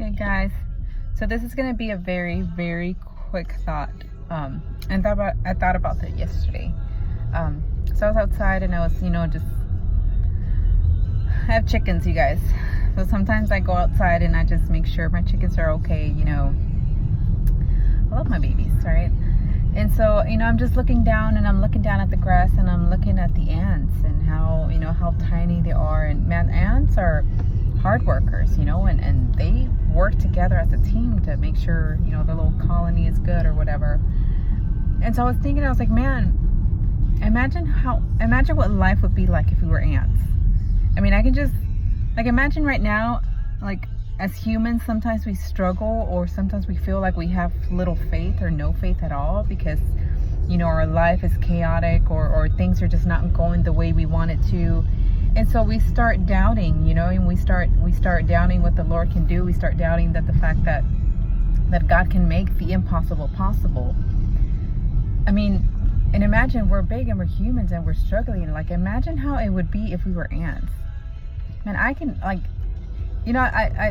Hey guys, so this is gonna be a very, very quick thought. I thought about that yesterday. So I was outside and I was, I have chickens, you guys. So sometimes I go outside and I just make sure my chickens are okay. I love my babies, right? And so, I'm just looking down and I'm looking down at the grass and I'm looking at the ants and how tiny they are. And man, ants are hard workers, and they work together as a team to make sure, the little colony is good or whatever. And so I was thinking, I was like, man, imagine what life would be like if we were ants. I mean, I can just, imagine right now, as humans, sometimes we struggle or sometimes we feel like we have little faith or no faith at all because, our life is chaotic or things are just not going the way we want it to. And so we start doubting, and we start doubting what the Lord can do. We start doubting that the fact that God can make the impossible possible. I mean, and imagine we're big and we're humans and we're struggling. Imagine how it would be if we were ants. Man, I can I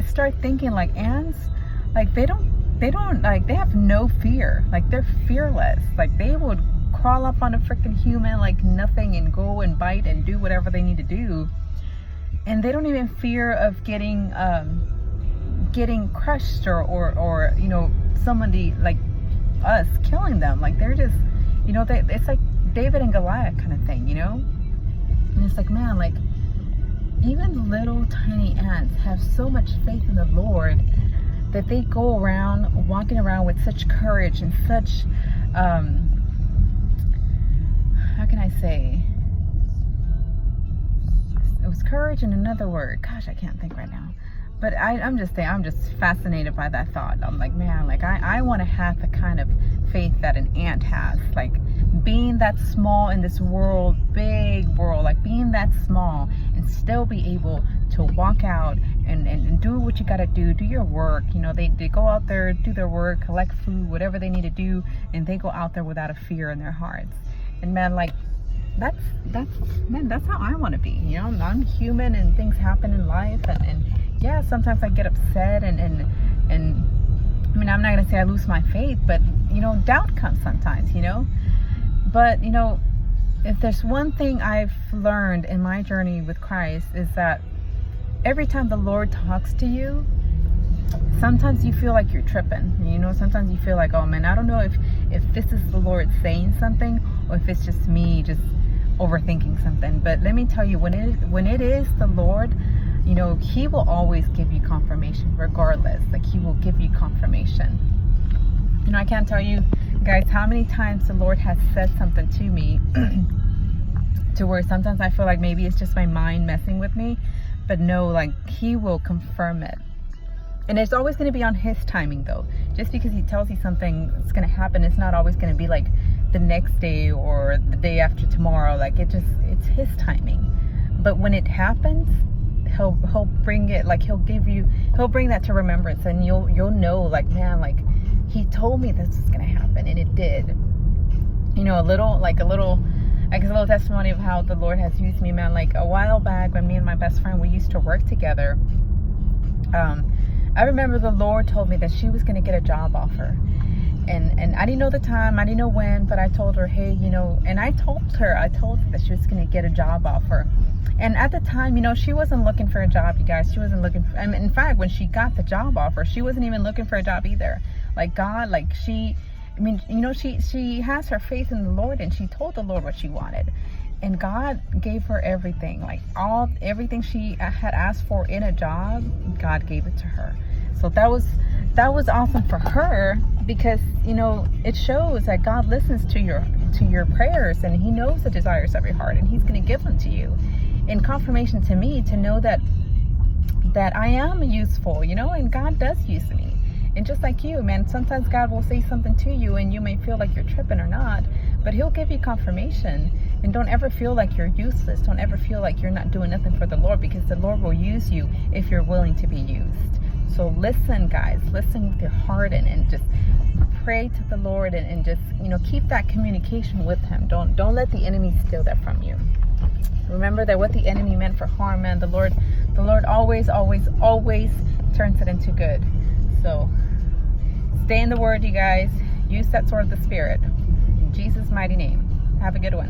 start thinking ants, they have no fear. They're fearless. They would crawl up on a freaking human like nothing and go and bite and do whatever they need to do. And they don't even fear of getting crushed or somebody like us killing them. They're just, it's like David and Goliath kind of thing, And it's like, man, even little tiny ants have so much faith in the Lord that they go around walking around with such courage and such how can I say, it was courage and another word, gosh, I can't think right now, but I'm just fascinated by that thought. I'm like, man, I want to have the kind of faith that an ant has, being that small in this world, big world, being that small and still be able to walk out and do what you got to do your work. They go out there, do their work, collect food, whatever they need to do, and they go out there without a fear in their hearts. And man, that's how I want to be. I'm human and things happen in life, and yeah, sometimes I get upset and I mean, I'm not gonna say I lose my faith, but doubt comes sometimes, but if there's one thing I've learned in my journey with Christ is that every time the Lord talks to you, sometimes you feel like you're tripping. Sometimes you feel like, oh man, I don't know if this is the Lord saying something or if it's just me just overthinking something. But let me tell you, when it is the Lord, He will always give you confirmation regardless. He will give you confirmation. I can't tell you guys how many times the Lord has said something to me to where sometimes I feel like maybe it's just my mind messing with me, but no, He will confirm it. And it's always going to be on His timing though. Just because He tells you something is going to happen, it's not always going to be the next day or the day after tomorrow. It's His timing. But when it happens, He'll bring it, He'll bring that to remembrance, and you'll know, man, He told me this was going to happen, and it did. A little testimony of how the Lord has used me, man. A while back when me and my best friend, we used to work together, I remember the Lord told me that she was going to get a job offer. And I didn't know the time, I didn't know when, but I told her, hey, and I told her that she was going to get a job offer. And at the time, she wasn't looking for a job, you guys. She wasn't looking for, in fact, when she got the job offer, she wasn't even looking for a job either. God, she has her faith in the Lord, and she told the Lord what she wanted. And God gave her everything, everything she had asked for in a job, God gave it to her. So that was awesome for her because, it shows that God listens to your prayers, and He knows the desires of your heart, and He's going to give them to you. And confirmation to me to know that I am useful, and God does use me. And just like you, man, sometimes God will say something to you and you may feel like you're tripping or not, but He'll give you confirmation. And don't ever feel like you're useless. Don't ever feel like you're not doing nothing for the Lord, because the Lord will use you if you're willing to be used. So listen, guys, listen with your heart and just pray to the Lord and just, keep that communication with Him. Don't let the enemy steal that from you. Remember that what the enemy meant for harm, man, the Lord always turns it into good. So stay in the word, you guys. Use that sword of the Spirit. In Jesus' mighty name. Have a good one.